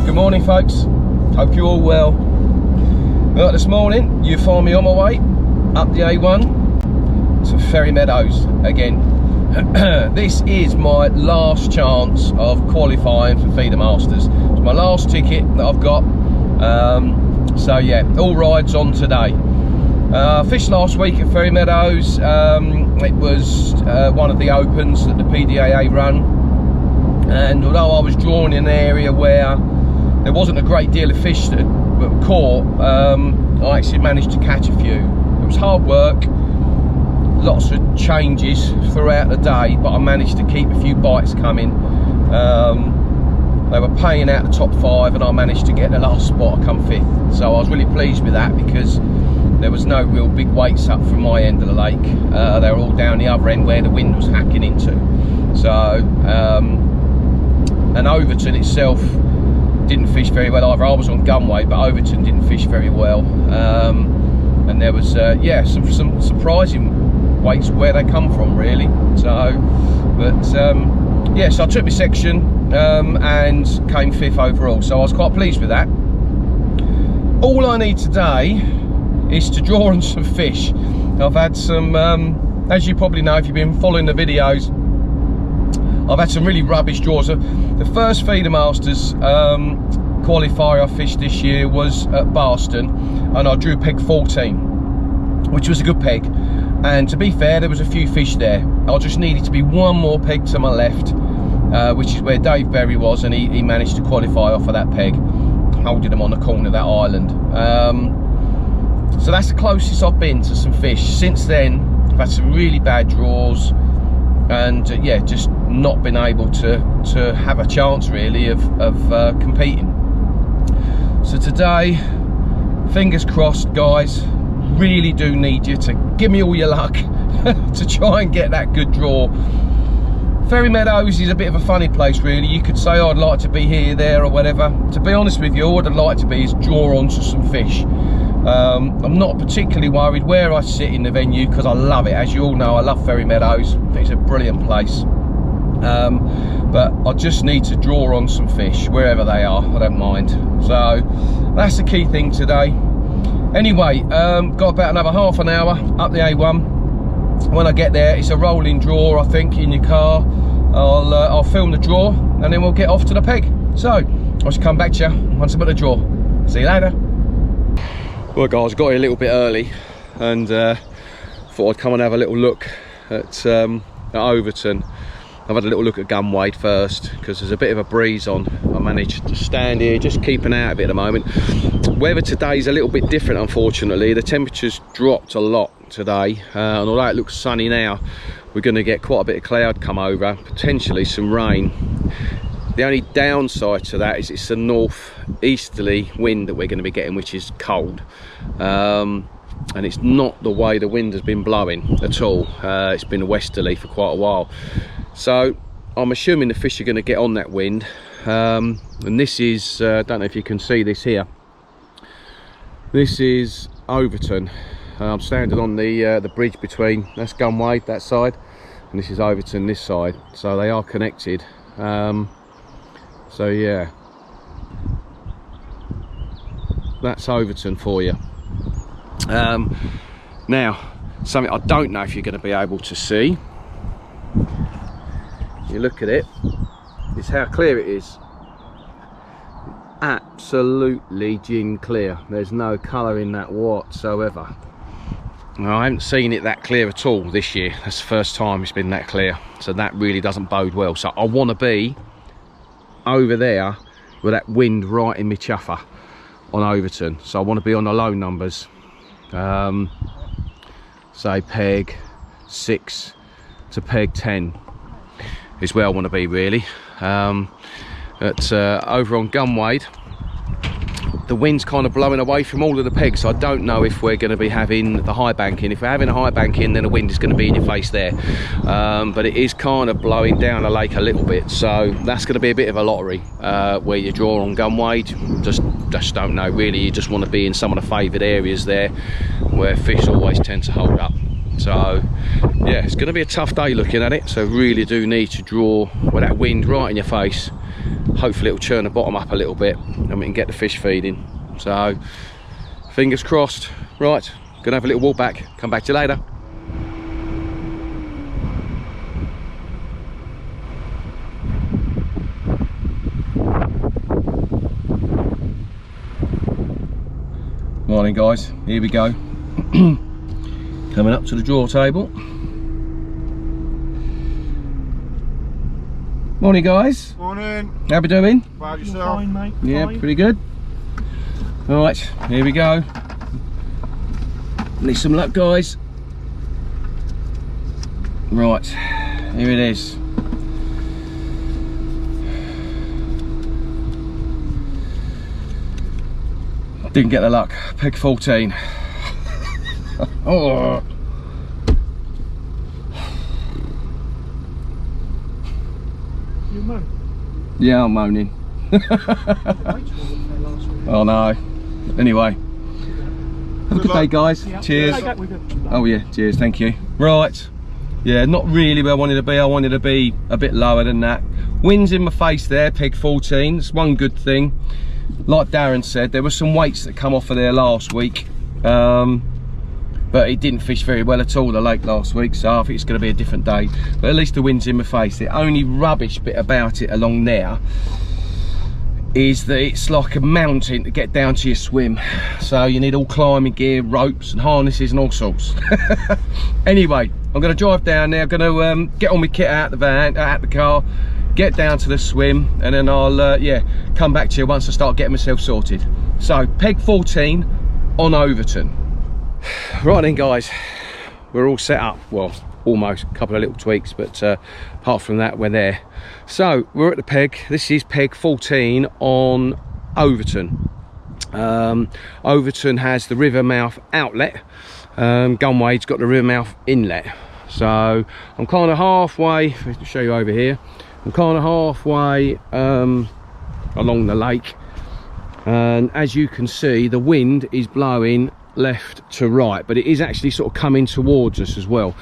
Good morning, folks. Hope you're all well. Well, this morning you find me on my way up the A1 to Ferry Meadows again. This is my last chance of qualifying for Feeder Masters. It's my last ticket that I've got. So yeah, all rides on today. Fished last week at Ferry Meadows. It was one of the opens that the PDAA run, and although I was drawn in an area where there wasn't a great deal of fish that were caught, I actually managed to catch a few. It was hard work, lots of changes throughout the day, but I managed to keep a few bites coming. They were paying out the top 5 and I managed to get the last spot. I come 5th, so I was really pleased with that because there was no real big weights up from my end of the lake. They were all down the other end where the wind was hacking into. So and Overton itself didn't fish very well either. I was on gunway, but Overton didn't fish very well. And there was yeah, some surprising weights where they come from, really. So but yeah, so I took my section and came 5th overall, so I was quite pleased with that. All I need today is to draw on some fish. I've had some as you probably know if you've been following the videos, I've had some really rubbish draws. The first Feeder Masters qualifier I fished this year was at Barston, and I drew peg 14, which was a good peg. And to be fair, there was a few fish there. I just needed to be one more peg to my left, which is where Dave Berry was, and he managed to qualify off of that peg, holding him on the corner of that island. So that's the closest I've been to some fish. Since then, I've had some really bad draws, and yeah, just not been able to have a chance really of competing. So today, fingers crossed, guys. Really do need you to give me all your luck to try and get that good draw. Ferry Meadows is a bit of a funny place, really. You could say, oh, I'd like to be here, there, or whatever. To be honest with you, all I'd like to be is draw onto some fish. I'm not particularly worried where I sit in the venue because I love it. As you all know, I love Ferry Meadows. It's a brilliant place. But I just need to draw on some fish wherever they are. I don't mind. So that's the key thing today. Anyway, got about another half an hour up the A1. When I get there, it's a rolling draw, I think, in your car. I'll film the draw and then we'll get off to the peg. So I'll just come back to you once I'm at the draw. See you later. Well, guys, got here a little bit early and thought I'd come and have a little look at Overton. I've had a little look at gunweight first because there's a bit of a breeze on. I managed to stand here, just keeping out of it at the moment. Weather today's a little bit different, unfortunately. The temperature's dropped a lot today, and although it looks sunny now, we're going to get quite a bit of cloud come over, potentially some rain. The only downside to that is it's the north-easterly wind that we're going to be getting, which is cold. And it's not the way the wind has been blowing at all. It's been westerly for quite a while. So I'm assuming the fish are going to get on that wind. And this is, I don't know if you can see this here. This is Overton. I'm standing on the bridge between, that's Gunwade, that side, and this is Overton, this side. So they are connected. So yeah, that's Overton for you. Now, something I don't know if you're going to be able to see. You look at it, it's how clear it is. Absolutely gin clear. There's no colour in that whatsoever. Now, I haven't seen it that clear at all this year. That's the first time it's been that clear, so that really doesn't bode well. So I want to be over there with that wind right in my chuffer on Overton. So I want to be on the low numbers, say peg 6 to peg 10 is where I want to be, really. Over on Gunwade, the wind's kind of blowing away from all of the pegs, so I don't know if we're going to be having the high bank in. If we're having a high bank in, then the wind is going to be in your face there. But it is kind of blowing down the lake a little bit, so that's going to be a bit of a lottery where you draw on Gunwade. Just don't know, really. You just want to be in some of the favoured areas there where fish always tend to hold up. So yeah, it's going to be a tough day looking at it, so really do need to draw with that wind right in your face. Hopefully it'll churn the bottom up a little bit and we can get the fish feeding. So fingers crossed. Right, gonna have a little walk back, come back to you later. Morning guys, here we go. Coming up to the draw table. Morning guys. Morning. How we doing? Well, yourself? Fine, mate. Yeah, Fine. pretty good. All right, here we go. Need some luck, guys. Right, here it is. Didn't get the luck. Peg 14. Oh. You moan. Yeah, I'm moaning. Oh no. Anyway, have a good day, guys. Yeah. Cheers. Take that with you. Oh yeah, cheers. Thank you. Right. Yeah, not really where I wanted to be. I wanted to be a bit lower than that. Wind's in my face there. Peg 14. It's one good thing. Like Darren said, there were some weights that come off of there last week, but it didn't fish very well at all, the lake last week, so I think it's going to be a different day. But at least the wind's in my face. The only rubbish bit about it along there is that it's like a mountain to get down to your swim, so you need all climbing gear, ropes and harnesses and all sorts. Anyway, I'm going to drive down there. I'm going to get all my kit out the van, out the car, get down to the swim, and then I'll yeah, come back to you once I start getting myself sorted. So peg 14 on Overton. Right then guys, we're all set up. Well, almost, a couple of little tweaks, but apart from that, we're there. So we're at the peg. This is peg 14 on Overton. Overton has the river mouth outlet. Gunwade's got the river mouth inlet. So I'm kind of halfway, let me show you over here. I'm kind of halfway along the lake, and as you can see, the wind is blowing left to right, but it is actually sort of coming towards us as well.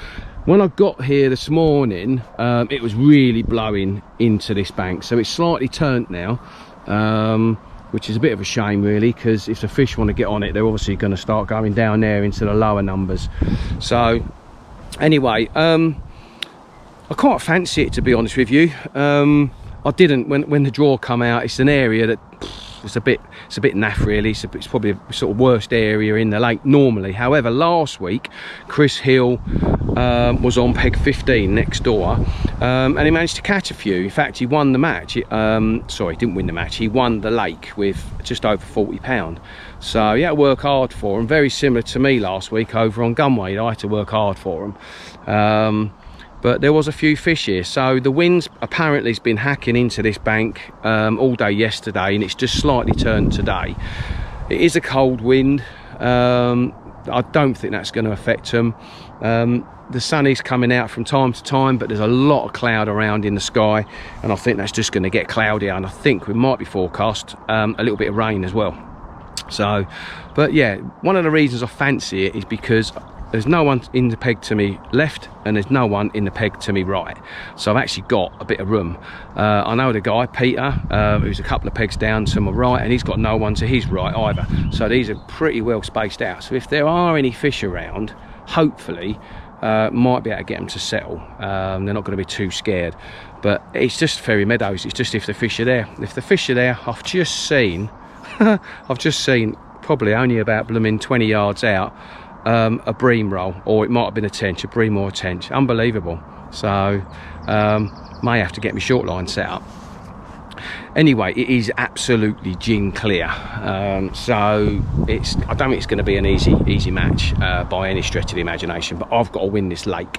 When I got here this morning, it was really blowing into this bank, so it's slightly turned now, which is a bit of a shame really, because if the fish want to get on it, they're obviously going to start going down there into the lower numbers. So anyway, I quite fancy it, to be honest with you. I didn't when the draw come out. It's an area that it's a bit naff really. It's probably a sort of worst area in the lake normally. However, last week Chris Hill was on peg 15 next door, and he managed to catch a few. In fact, he won the match. Sorry, he didn't win the match. He won the lake with just over £40. So yeah, work hard for him. Very similar to me last week over on Gunwade. I had to work hard for him. But there was a few fish here, so the wind's apparently has been hacking into this bank all day yesterday, and it's just slightly turned today. It is a cold wind. I don't think that's going to affect them. The sun is coming out from time to time, but there's a lot of cloud around in the sky, and I think that's just going to get cloudier, and I think we might be forecast a little bit of rain as well. So, but yeah, one of the reasons I fancy it is because there's no one in the peg to me left, and there's no one in the peg to me right, so I've actually got a bit of room. I know the guy Peter, who's a couple of pegs down to my right, and he's got no one to his right either, so these are pretty well spaced out. So if there are any fish around, hopefully might be able to get them to settle. They're not going to be too scared, but it's just Ferry Meadows. It's just if the fish are there. If the fish are there, I've just seen probably only about blooming 20 yards out, a bream roll, or it might have been a tench, a bream or a tench. Unbelievable. So may have to get my short line set up. Anyway, it is absolutely gin clear, so I don't think it's going to be an easy match by any stretch of the imagination, but I've got to win this lake.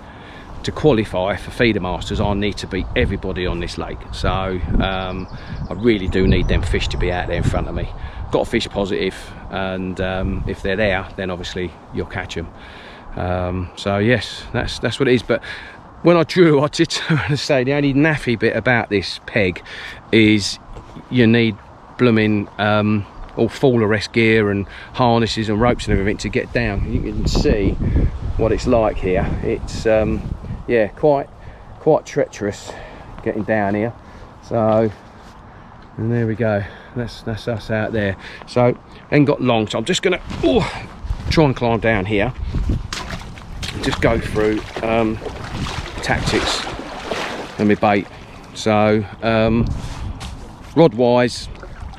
To qualify for Feeder Masters, I need to beat everybody on this lake, so I really do need them fish to be out there in front of me. Got to fish positive, and if they're there, then obviously you'll catch them. So yes, that's what it is. But when I drew, I did say the only naffy bit about this peg is you need blooming all full arrest gear and harnesses and ropes and everything to get down. You can see what it's like here. It's yeah, quite treacherous getting down here. So, and there we go, that's us out there. So ain't got long, so I'm just gonna try and climb down here and just go through tactics and my bait. So rod wise,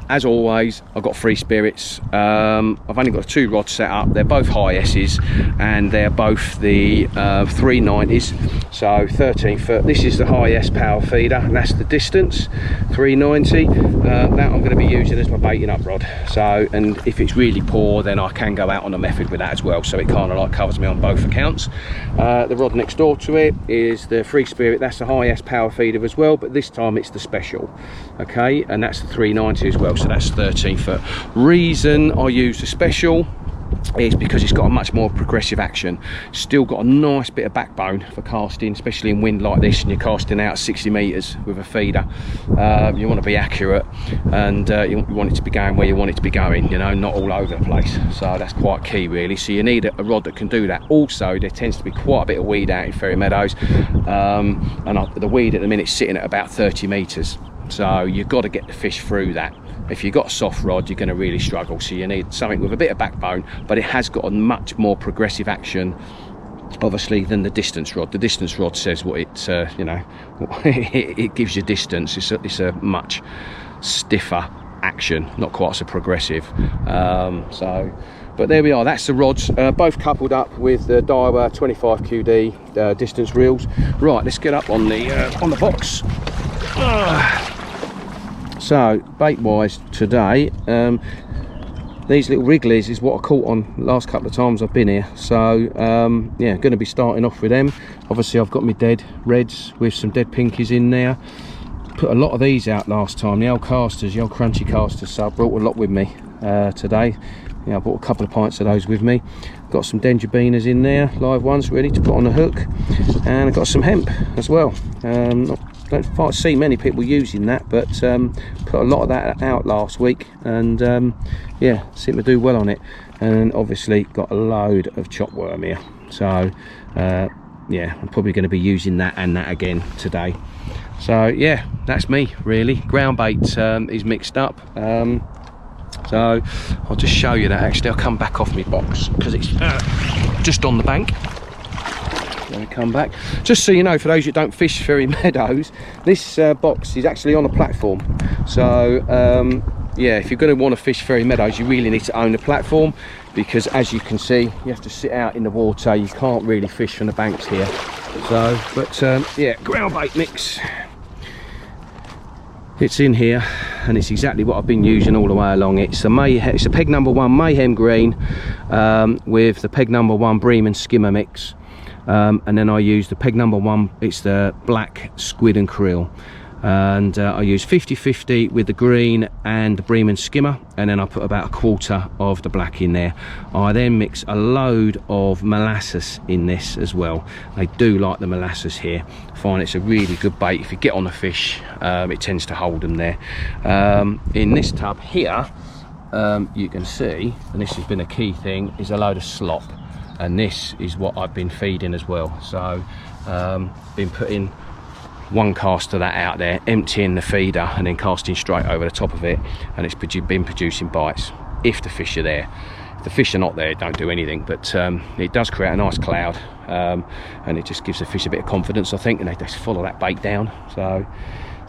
as always, I've got 3 spirits. I've only got 2 rods set up. They're both high S's and they're both the 390s. So 13 foot. This is the high S power feeder, and that's the distance, 390. That I'm going to be using as my baiting up rod. So, and if it's really poor, then I can go out on a method with that as well. So it kind of like covers me on both accounts. The rod next door to it is the 3 spirit. That's the high S power feeder as well, but this time it's the special. Okay, and that's the 390 as well. So that's 13 foot. Reason I use the special is because it's got a much more progressive action. Still got a nice bit of backbone for casting, especially in wind like this and you're casting out 60 meters with a feeder. You want to be accurate, and you want it to be going where you want it to be going, you know, not all over the place. So that's quite key really. So you need a rod that can do that. Also, there tends to be quite a bit of weed out in Ferry Meadows, and the weed at the minute's sitting at about 30 meters. So you've got to get the fish through that. If you've got a soft rod, you're going to really struggle. So you need something with a bit of backbone, but it has got a much more progressive action, obviously, than the distance rod. The distance rod says what it, you know, it gives you distance. It's a much stiffer action, not quite so progressive. So, but there we are. That's the rods, both coupled up with the Daiwa 25 QD distance reels. Right, let's get up on the box. So bait wise today, these little wrigglies is what I caught on the last couple of times I've been here. So yeah, going to be starting off with them. Obviously I've got my dead reds with some dead pinkies in there. Put a lot of these out last time, the old casters, the old crunchy casters, so I brought a lot with me today. Yeah, I bought a couple of pints of those with me. Got some Denjabinas in there, live ones ready to put on the hook, and I've got some hemp as well. Don't see many people using that, but put a lot of that out last week, and yeah, seem to do well on it. And obviously got a load of chopworm here, so yeah, I'm probably going to be using that and that again today. So yeah, that's me really. Ground bait is mixed up, so I'll just show you that. Actually, I'll come back off my box because it's just on the bank. Let me come back, just so you know, for those who don't fish Ferry Meadows, this box is actually on a platform. So yeah, if you're going to want to fish Ferry Meadows, you really need to own the platform, because as you can see, you have to sit out in the water. You can't really fish from the banks here. So, but yeah, ground bait mix, it's in here, and it's exactly what I've been using all the way along. It's a peg number 1 Mayhem green with the peg number 1 Bremen skimmer mix. And then I use the peg number 1, it's the black squid and krill, and I use 50-50 with the green and the Bremen skimmer, and then I put about 1/4 of the black in there. I then mix a load of molasses in this as well. I do like the molasses here. I find it's a really good bait. If you get on a fish, it tends to hold them there. In this tub here, you can see, and this has been a key thing, is a load of slop. And this is what I've been feeding as well. So been putting 1 cast of that out there, emptying the feeder, and then casting straight over the top of it, and it's been producing bites if the fish are there. If the fish are not there, don't do anything, but it does create a nice cloud, and it just gives the fish a bit of confidence, I think, and they just follow that bait down. So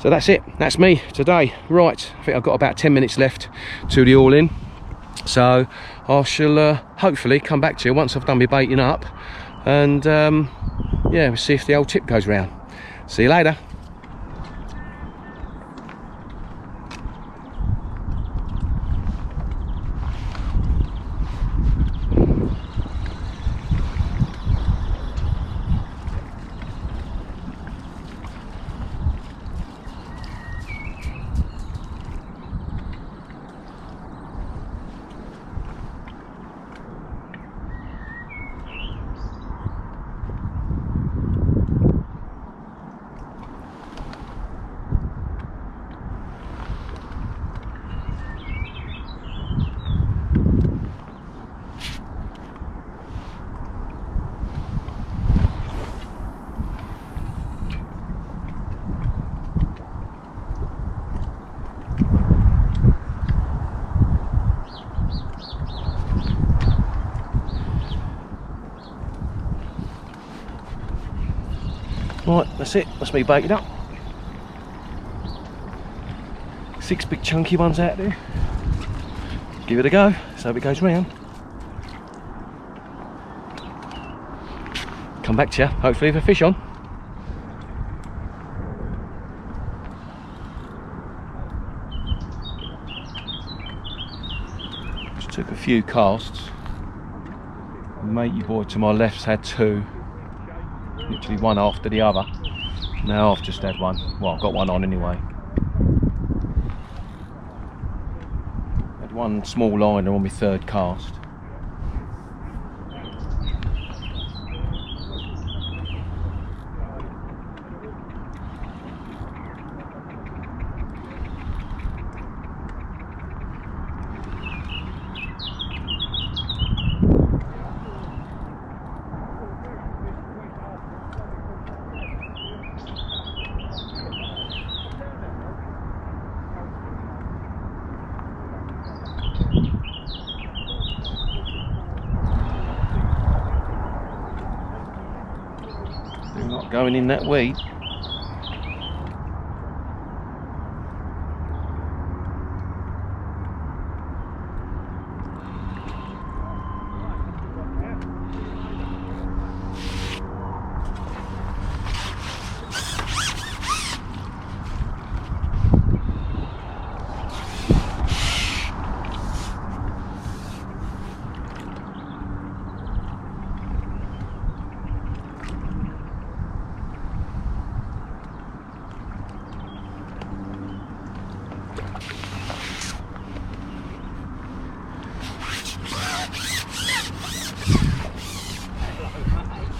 that's it, that's me today. Right, I think I've got about 10 minutes left to the all in. So I shall hopefully come back to you once I've done my baiting up, and yeah, we'll see if the old tip goes round. See you later. Right, that's it. That's me baited up. 6 big chunky ones out there. Give it a go. So it goes round. Come back to you, hopefully with a fish on. Just took a few casts. Matey boy to my left's had 2. Literally one after the other. Now I've just had one. Well, I've got one on anyway. Had one small liner on my 3rd cast. They're not going in that weed.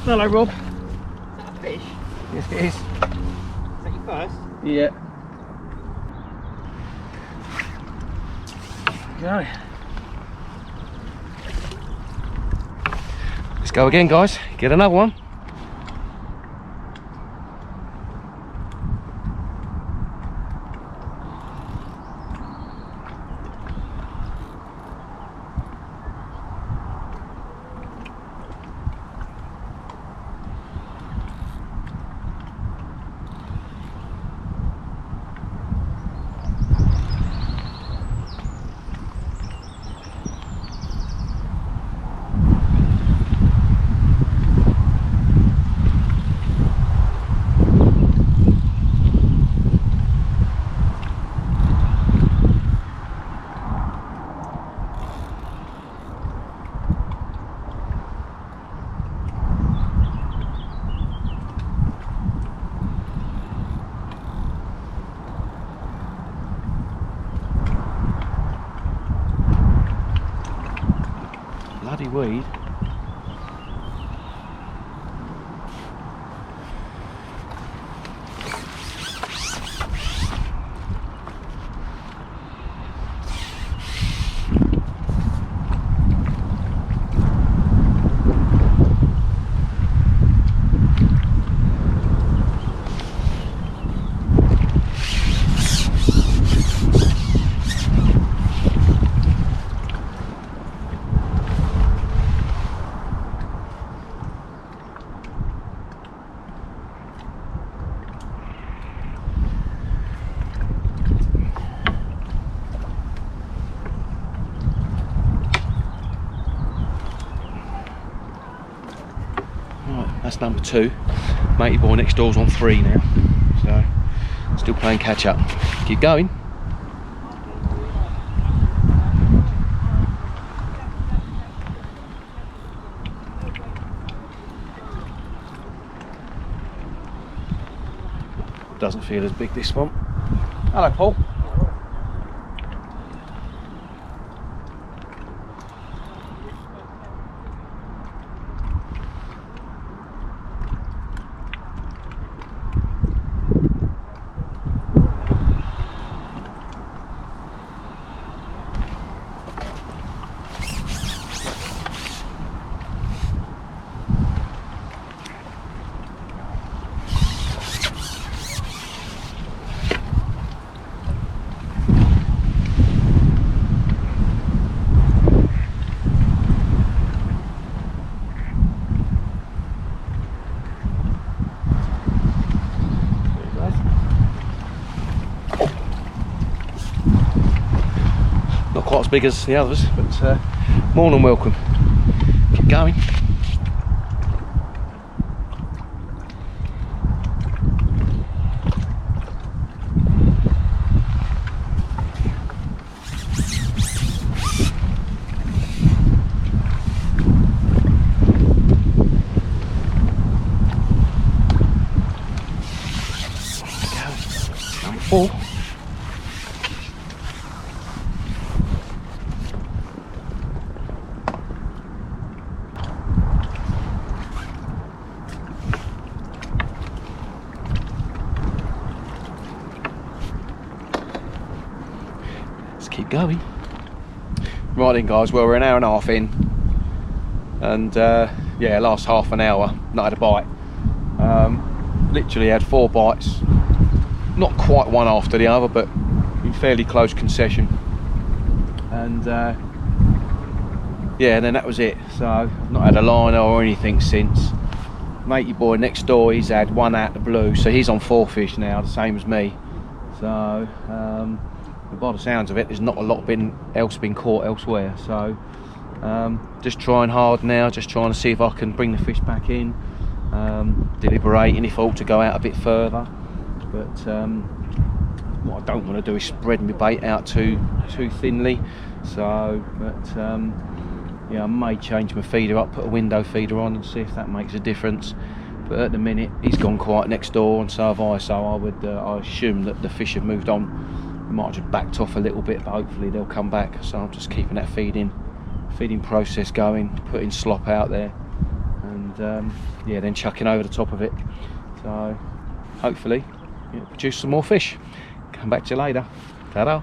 Hello, Rob. Is that a fish? Yes, it is. Is that your first? Yeah. Go. Let's go again, guys. Get another one. Bloody weed. That's number 2. Matey boy next door's on 3 now, so still playing catch up. Keep going. Doesn't feel as big, this one. Hello, Paul. Not quite as big as the others, but more than welcome. Keep going. Number 4. Let's keep going. Right then guys, well we're an hour and a half in, and yeah, last half an hour not had a bite. Literally had 4 bites, not quite one after the other, but in fairly close concession, and yeah, and then that was it. So I've not had a liner or anything since. Matey boy next door, he's had 1 out the blue, so he's on 4 fish now, the same as me. So by the sounds of it, there's not a lot been caught elsewhere. So just trying hard now, just trying to see if I can bring the fish back in, deliberating if I ought to go out a bit further. But what I don't want to do is spread my bait out too thinly. So, but yeah, I may change my feeder up, put a window feeder on, and see if that makes a difference. But at the minute, he's gone quiet next door, and so have I. So I assume that the fish have moved on. They might have just backed off a little bit, but hopefully they'll come back. So I'm just keeping that feeding process going, putting slop out there, and yeah, then chucking over the top of it. So hopefully it'll produce some more fish. Come back to you later. Ta-da.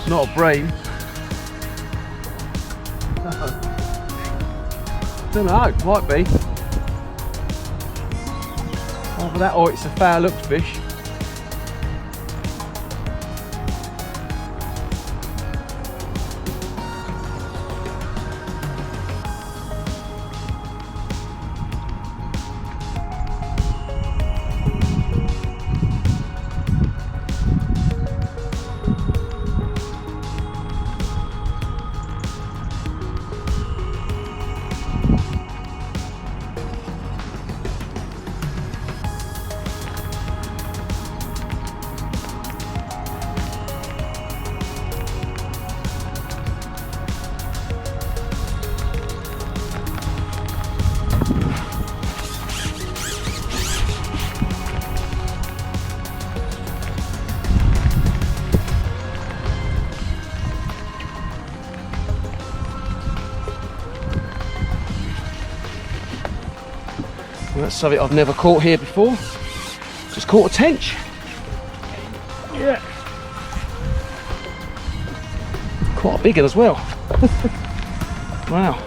Not a bream. Don't know, might be. Either that or it's a foul looked fish. That's something I've never caught here before. Just caught a tench. Yeah. Quite a big one as well. Wow.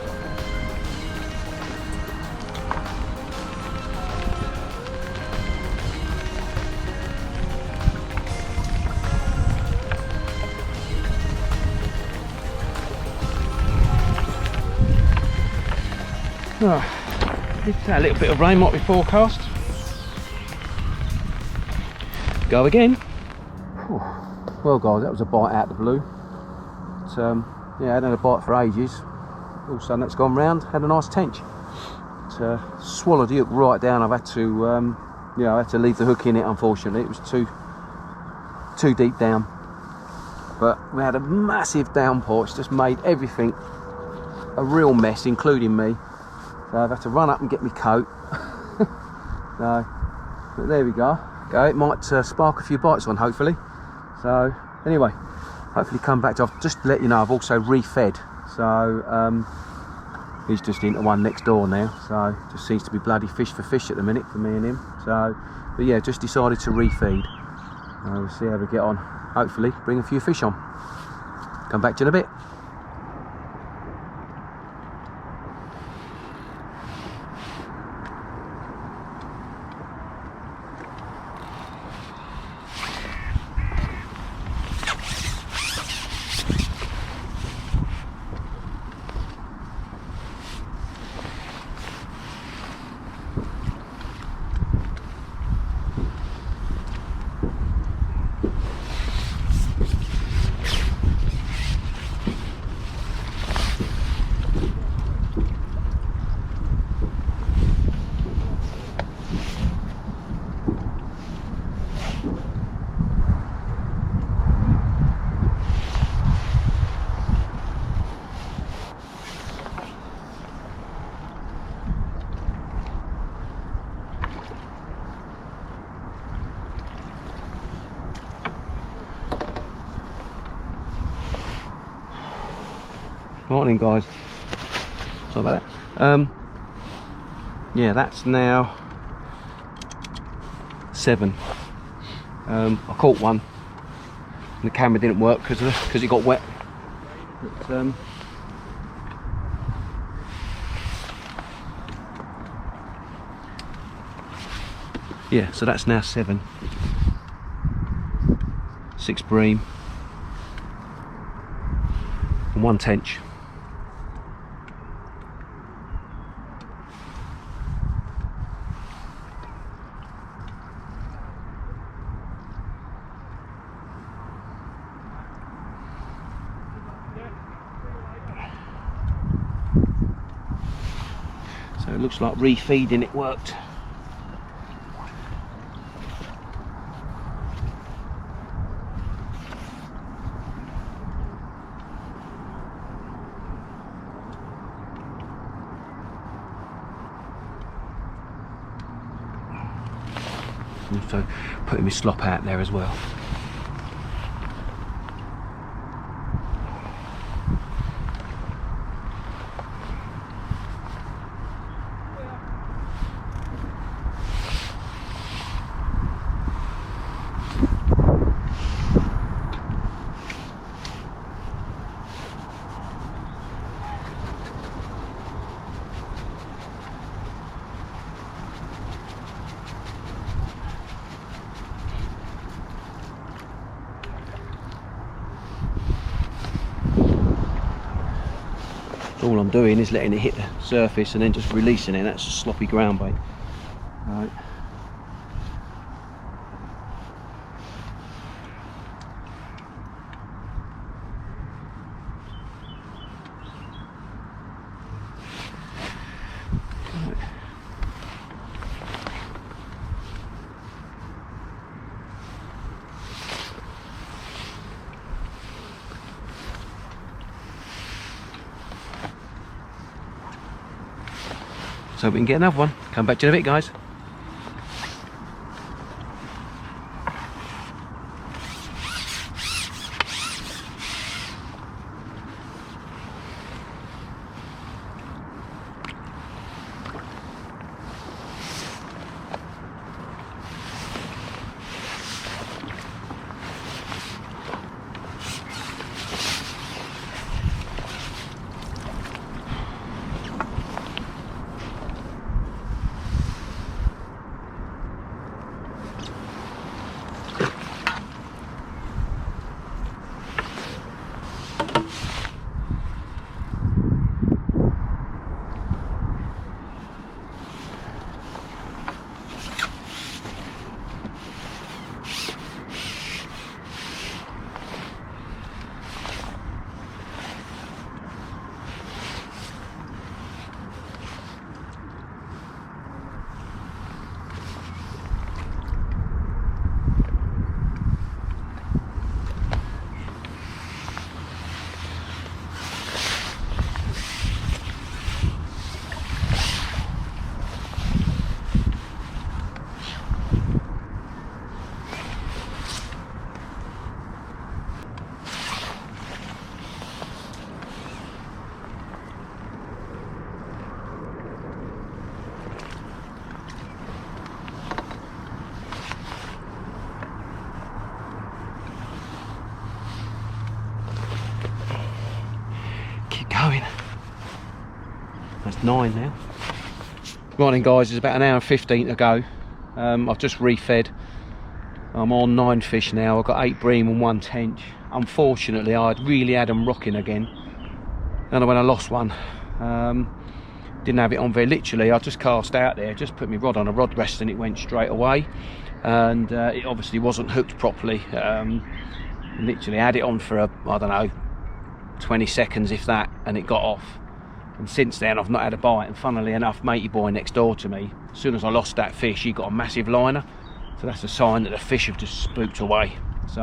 A little bit of rain might be forecast. Go again. Whew. Well guys, that was a bite out of the blue. But, yeah, I hadn't had a bite for ages. All of a sudden that's gone round, had a nice tench. But, swallowed the hook right down. I've had to, I had to leave the hook in it, unfortunately. It was too deep down. But we had a massive downpour. It's just made everything a real mess, including me. So I've had to run up and get my coat. So, but there we go. It might spark a few bites on, hopefully. So anyway, hopefully come back to. Just to let you know, I've also refed. So he's just into one next door now. So just seems to be bloody fish for fish at the minute for me and him. So, but yeah, just decided to refeed. We'll see how we get on. Hopefully bring a few fish on. Come back to you in a bit. Morning guys, sorry about that. Yeah, that's now 7. I caught one and the camera didn't work because it got wet. But, yeah, so that's now 7. 6 bream and 1 tench. So it looks like refeeding it worked. Also putting my slop out there as well. All I'm doing is letting it hit the surface and then just releasing it. That's just sloppy ground bait. Right. So we can get another one. Come back to you in a bit, guys. going. That's 9 now. Right then guys, it's about an hour and 15 to go. I've just refed. I'm on 9 fish now. I've got 8 bream and 1 tench. Unfortunately, I'd really had them rocking again. And when I lost one, didn't have it on very literally. I just cast out there, just put my rod on a rod rest and it went straight away. And it obviously wasn't hooked properly. Literally had it on for I don't know, 20 seconds if that, and it got off. And since then I've not had a bite, and funnily enough, matey boy next door to me, as soon as I lost that fish, he got a massive liner. So that's a sign that the fish have just spooked away. So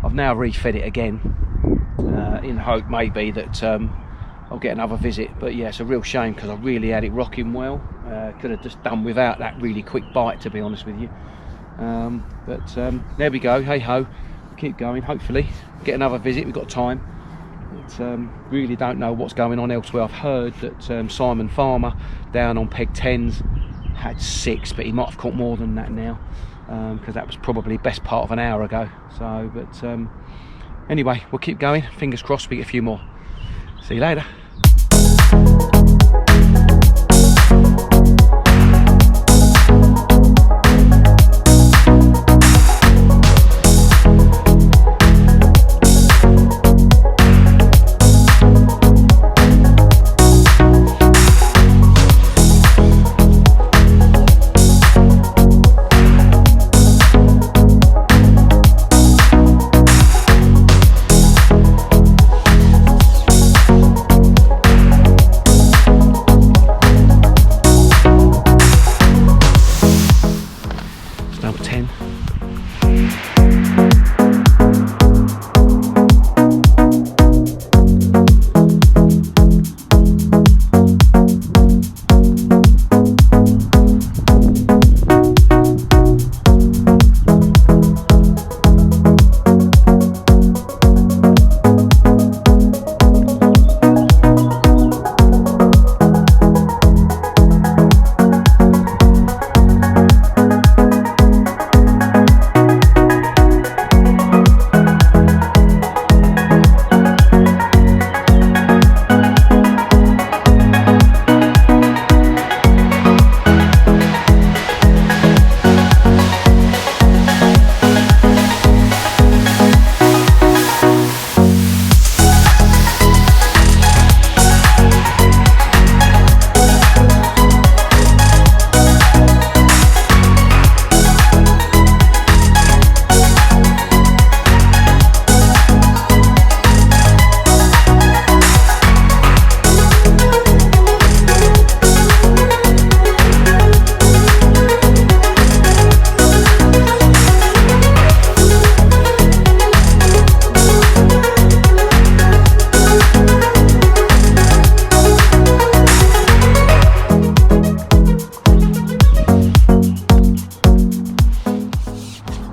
I've now refed it again, in hope maybe that I'll get another visit. But yeah, it's a real shame because I really had it rocking well. Could have just done without that really quick bite, to be honest with you. But there we go, hey ho, keep going, hopefully get another visit, we've got time. But, really don't know what's going on elsewhere. I've heard that Simon Farmer down on peg 10s had 6, but he might have caught more than that now, because that was probably best part of an hour ago. So but anyway, we'll keep going, fingers crossed we get a few more. See you later.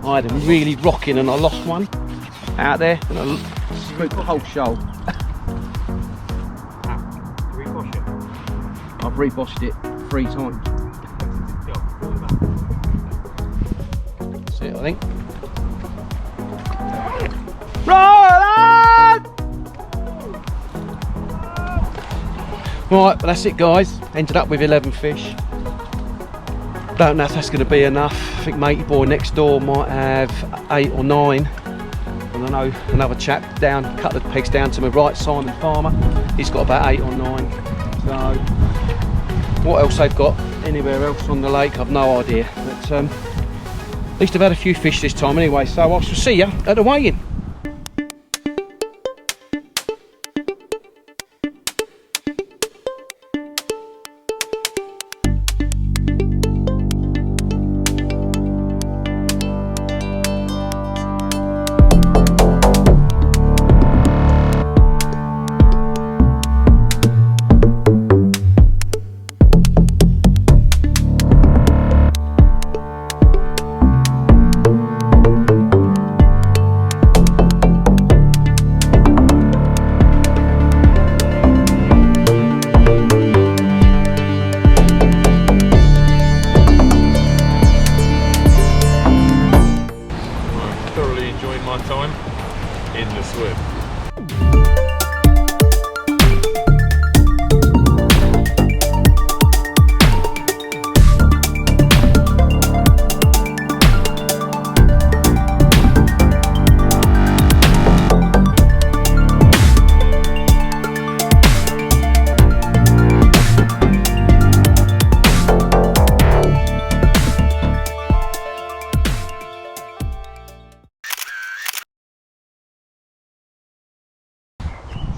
I had them really rocking and I lost one out there and I spooked the whole shoal. Rebosh it. I've reboshed it 3 times. That's it, I think. Right, well, that's it guys, ended up with 11 fish. Don't know if that's going to be enough. I think matey boy next door might have 8 or 9. And I know another chap down, a couple of pegs down to my right, Simon Farmer, he's got about 8 or 9. So what else they've got anywhere else on the lake, I've no idea. But at least I've had a few fish this time anyway, so I shall see you at the weigh-in.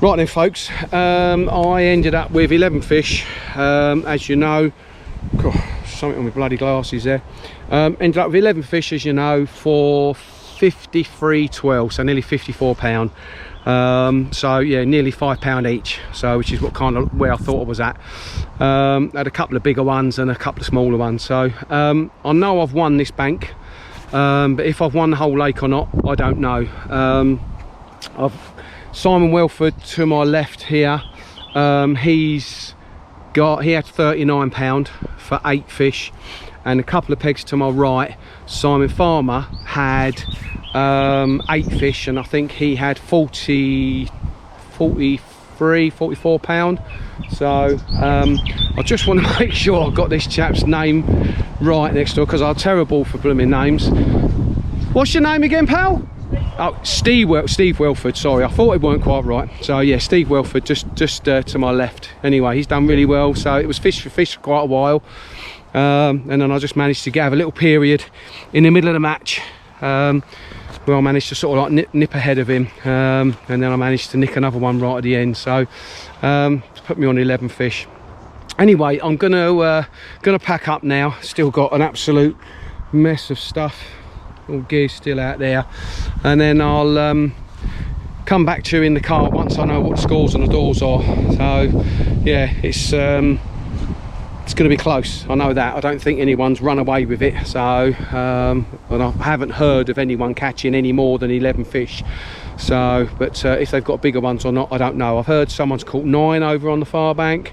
Right then folks, I ended up with 11 fish, as you know. God, something on my bloody glasses there. Ended up with 11 fish, as you know, for 53.12, so nearly £54. So yeah, nearly £5 each, so which is what kind of where I thought I was at. Had a couple of bigger ones and a couple of smaller ones, so I know I've won this bank, but if I've won the whole lake or not, I don't know. Simon Welford to my left here, he had £39 for 8 fish, and a couple of pegs to my right, Simon Farmer had 8 fish, and I think he had 44 pound. So I just want to make sure I've got this chap's name right next door, because I'm terrible for blooming names. What's your name again, pal? Oh, Steve Welford, sorry, I thought it weren't quite right. So yeah, Steve Welford, just to my left. Anyway, he's done really well, so it was fish for quite a while, and then I just managed to have a little period in the middle of the match where I managed to sort of like nip ahead of him, and then I managed to nick another one right at the end, so put me on 11 fish. Anyway, I'm gonna pack up now. Still got an absolute mess of stuff, all gear still out there, and then I'll come back to you in the car once I know what the scores on the doors are. So yeah, it's going to be close, I know that. I don't think anyone's run away with it, so and I haven't heard of anyone catching any more than 11 fish. So but if they've got bigger ones or not, I don't know. I've heard someone's caught 9 over on the far bank,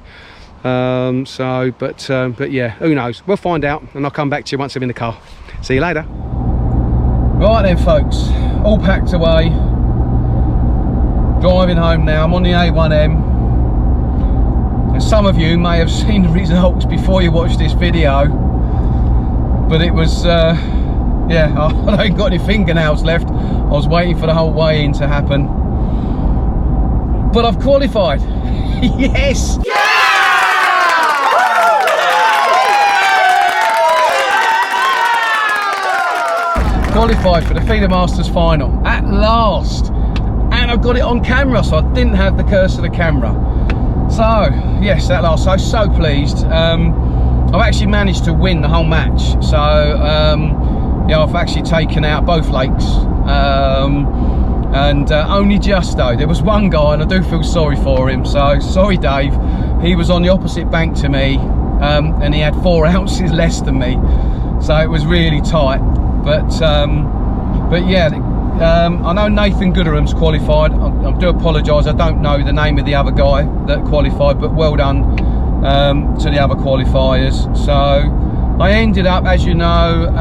so but yeah, who knows, we'll find out, and I'll come back to you once I'm in the car. See you later. Right then folks, all packed away, driving home now. I'm on the A1M, and some of you may have seen the results before you watched this video, but it was yeah, I ain't got any fingernails left. I was waiting for the whole weigh-in to happen, but I've qualified. Yes! Qualified for the Feeder Masters final at last, and I've got it on camera, so I didn't have the curse of the camera. So yes, at last, so pleased. I've actually managed to win the whole match, so yeah, I've actually taken out both lakes, and only just though, there was one guy, and I do feel sorry for him, so sorry Dave, he was on the opposite bank to me, and he had 4 ounces less than me, so it was really tight. But yeah, I know Nathan Gooderham's qualified. I do apologise, I don't know the name of the other guy that qualified, but well done to the other qualifiers. So I ended up, as you know,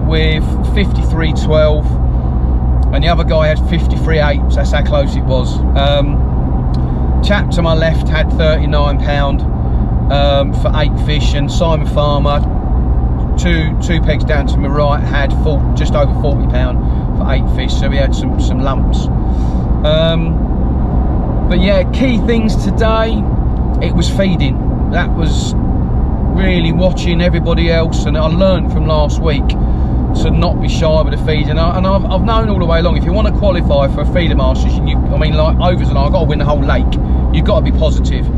with 53.12, and the other guy had 53.8, so that's how close it was. Chap to my left had £39 for 8 fish, and Simon Farmer, two pegs down to my right, had just over £40 for 8 fish, so we had some lumps. But yeah, key things today, it was feeding. That was really watching everybody else, and I learned from last week to not be shy with the feeding. And I've known all the way along, if you want to qualify for a Feeder Masters, I mean, like Overs and I've got to win the whole lake, you've got to be positive.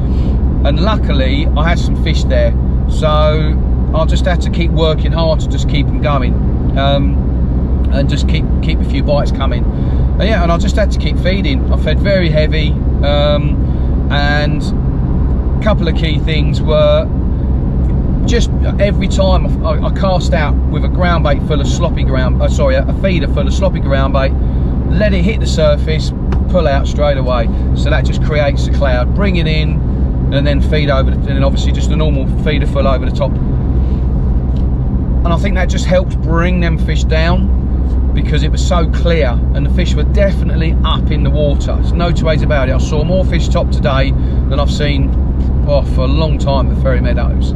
And luckily I had some fish there, so I'll just have to keep working hard to just keep them going, and just keep a few bites coming. And yeah, and I just had to keep feeding. I fed very heavy, and a couple of key things were just every time I cast out with a ground bait full of sloppy ground, a feeder full of sloppy ground bait, let it hit the surface, pull out straight away. So that just creates a cloud, bring it in, and then feed over, and then obviously just a normal feeder full over the top. And I think that just helped bring them fish down, because it was so clear and the fish were definitely up in the water. There's no two ways about it. I saw more fish top today than I've seen for a long time at Ferry Meadows.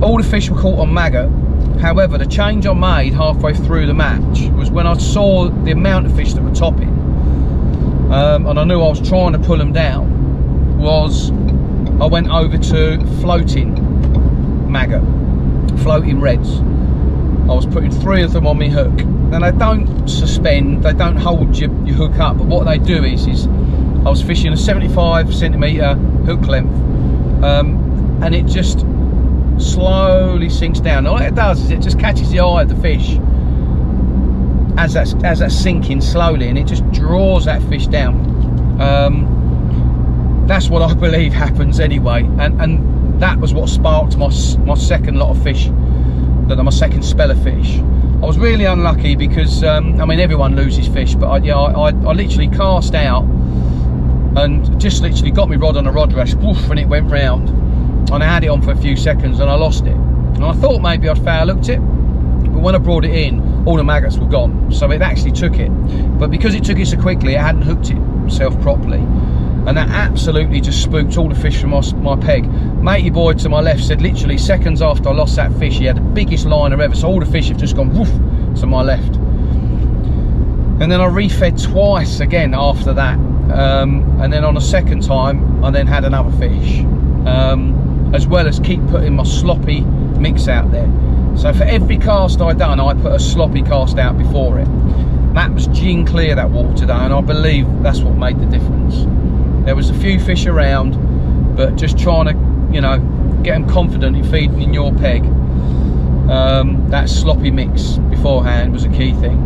All the fish were caught on maggot. However, the change I made halfway through the match was when I saw the amount of fish that were topping, and I knew I was trying to pull them down, was I went over to floating maggot, floating reds. I was putting 3 of them on my hook, Now they don't suspend, they don't hold your hook up, but what they do is I was fishing a 75cm hook length, and it just slowly sinks down. All it does is it just catches the eye of the fish as that's sinking slowly, and it just draws that fish down. That's what I believe happens anyway, and that was what sparked my second lot of fish, my second spell of fish. I was really unlucky because I mean, everyone loses fish, but I literally cast out and just literally got my rod on a rod rash, woof, and it went round, and I had it on for a few seconds and I lost it, and I thought maybe I'd foul hooked it, but when I brought it in, all the maggots were gone, so it actually took it. But because it took it so quickly, it hadn't hooked itself properly, and that absolutely just spooked all the fish from my peg. Matey boy to my left said literally seconds after I lost that fish, he had the biggest liner ever, so all the fish have just gone woof to my left. And then I refed twice again after that, and then on a second time I then had another fish, as well as keep putting my sloppy mix out there. So for every cast I done, I put a sloppy cast out before it. That was gin clear, that water today, and I believe that's what made the difference. There was a few fish around, but just trying to, you know, get them confident in feeding in your peg. That sloppy mix beforehand was a key thing.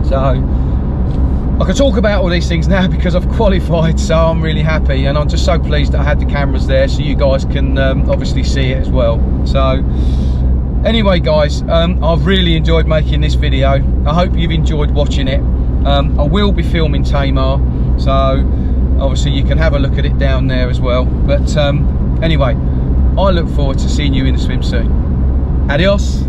So I can talk about all these things now because I've qualified, so I'm really happy, and I'm just so pleased that I had the cameras there so you guys can obviously see it as well. So anyway guys, I've really enjoyed making this video. I hope you've enjoyed watching it. I will be filming Tamar, so obviously you can have a look at it down there as well. But anyway, I look forward to seeing you in the swim soon. Adios.